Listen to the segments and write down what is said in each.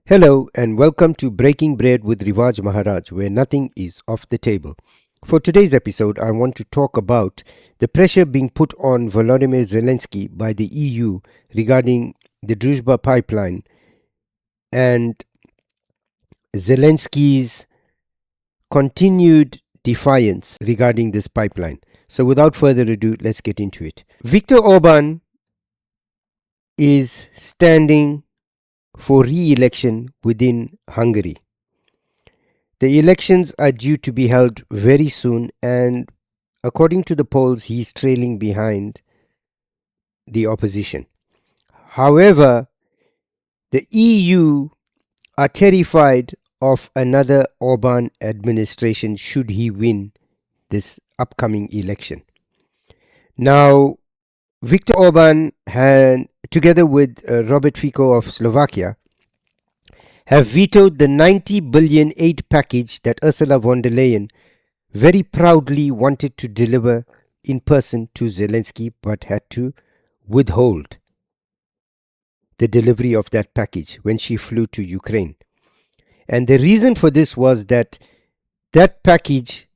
Hello and welcome to Breaking Bread with Rivaj Maharaj, where nothing is off the table. For today's episode, I want to talk about the pressure being put on Volodymyr Zelensky by the EU regarding the Druzhba pipeline and Zelensky's continued defiance regarding this pipeline. So without further ado, let's get into it. Viktor Orban is standing for re-election within Hungary. The elections are due to be held very soon, and according to the polls, he's trailing behind the opposition. However, the EU are terrified of another Orban administration should he win this upcoming election. Now, Viktor Orban had, together with Robert Fico of Slovakia, have vetoed the 90 billion aid package that Ursula von der Leyen very proudly wanted to deliver in person to Zelensky, but had to withhold the delivery of that package when she flew to Ukraine. And the reason for this was that that package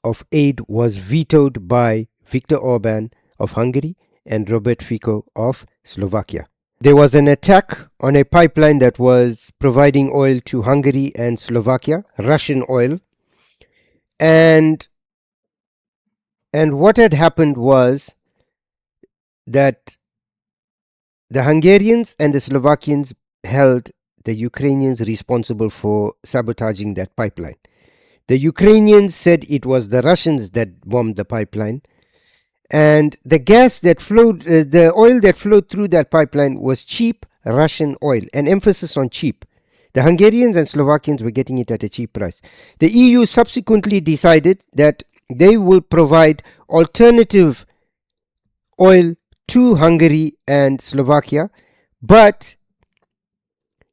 of aid was vetoed by Viktor Orban of Hungary and Robert Fico of Slovakia. There was an attack on a pipeline that was providing oil to Hungary and Slovakia, Russian oil. And what had happened was that the Hungarians and the Slovakians held the Ukrainians responsible for sabotaging that pipeline. The Ukrainians said it was the Russians that bombed the pipeline. And the gas that flowed, the oil that flowed through that pipeline was cheap Russian oil, an emphasis on cheap. The Hungarians and Slovakians were getting it at a cheap price. The EU subsequently decided that they will provide alternative oil to Hungary and Slovakia, but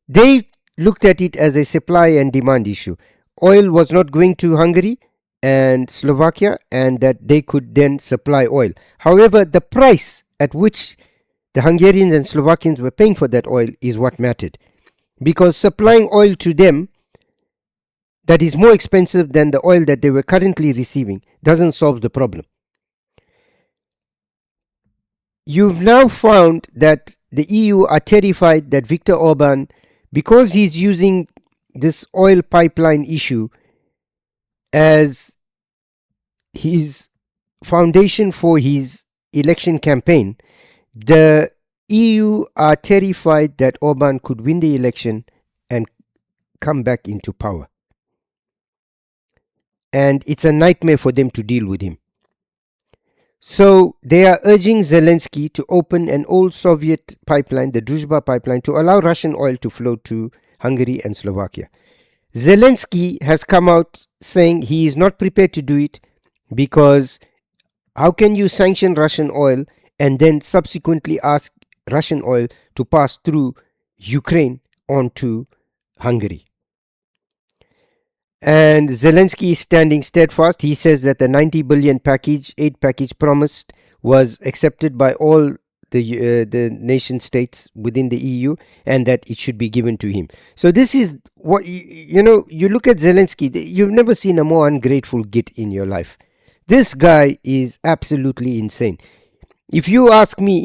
they looked at it as a supply and demand issue. Oil was not going to Hungary and Slovakia, and that they could then supply oil. However, the price at which the Hungarians and Slovakians were paying for that oil is what mattered, because supplying oil to them that is more expensive than the oil that they were currently receiving doesn't solve the problem. You've now found that the EU are terrified that Viktor Orban, because he's using this oil pipeline issue as his foundation for his election campaign, the EU are terrified that Orban could win the election and come back into power. And it's a nightmare for them to deal with him. So they are urging Zelensky to open an old Soviet pipeline, the Druzhba pipeline, to allow Russian oil to flow to Hungary and Slovakia. Zelensky has come out saying he is not prepared to do it, because how can you sanction Russian oil and then subsequently ask Russian oil to pass through Ukraine onto Hungary? And Zelensky is standing steadfast. He says that the 90 billion aid package promised was accepted by all the nation states within the EU, and that it should be given to him. So this is what, you look at Zelensky, you've never seen a more ungrateful git in your life. This guy is absolutely insane. If you ask me,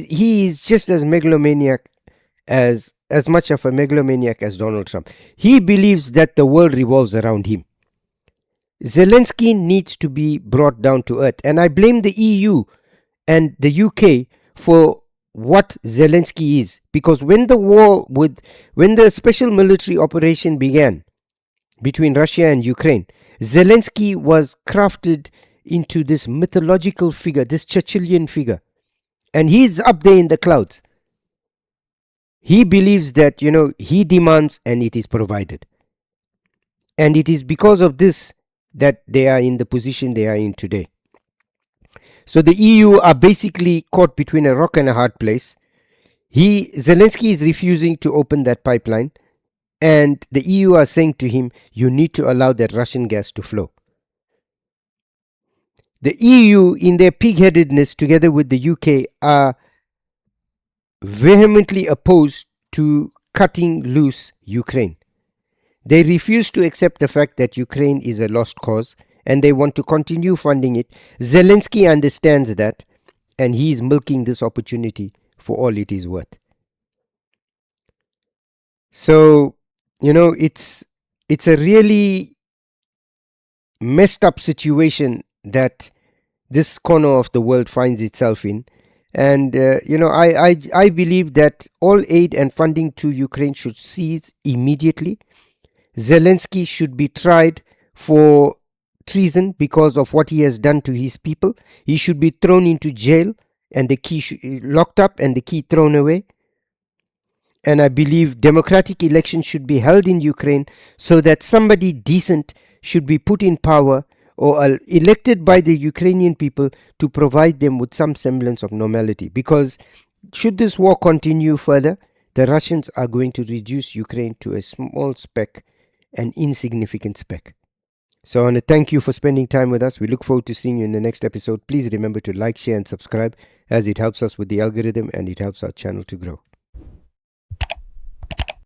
he is just as megalomaniac, as much of a megalomaniac as Donald Trump. He believes that the world revolves around him. Zelensky needs to be brought down to earth, and I blame the EU and the UK for what Zelensky is, because when the special military operation began between Russia and Ukraine, Zelensky was crafted into this mythological figure, this Churchillian figure, and he's up there in the clouds. He believes that, he demands and it is provided. And it is because of this that they are in the position they are in today. So the EU are basically caught between a rock and a hard place. Zelensky is refusing to open that pipeline, and the EU are saying to him, you need to allow that Russian gas to flow. The EU, in their pig-headedness, together with the UK, are vehemently opposed to cutting loose Ukraine. They refuse to accept the fact that Ukraine is a lost cause and they want to continue funding it. Zelensky understands that, and he is milking this opportunity for all it is worth. So, it's a really messed up situation that this corner of the world finds itself in. And, I believe that all aid and funding to Ukraine should cease immediately. Zelensky should be tried for treason because of what he has done to his people. He should be thrown into jail and the key locked up and the key thrown away. And I believe democratic elections should be held in Ukraine so that somebody decent should be put in power or elected by the Ukrainian people to provide them with some semblance of normality. Because should this war continue further, the Russians are going to reduce Ukraine to a small speck, an insignificant speck. So I want to thank you for spending time with us. We look forward to seeing you in the next episode. Please remember to like, share and subscribe, as it helps us with the algorithm and it helps our channel to grow.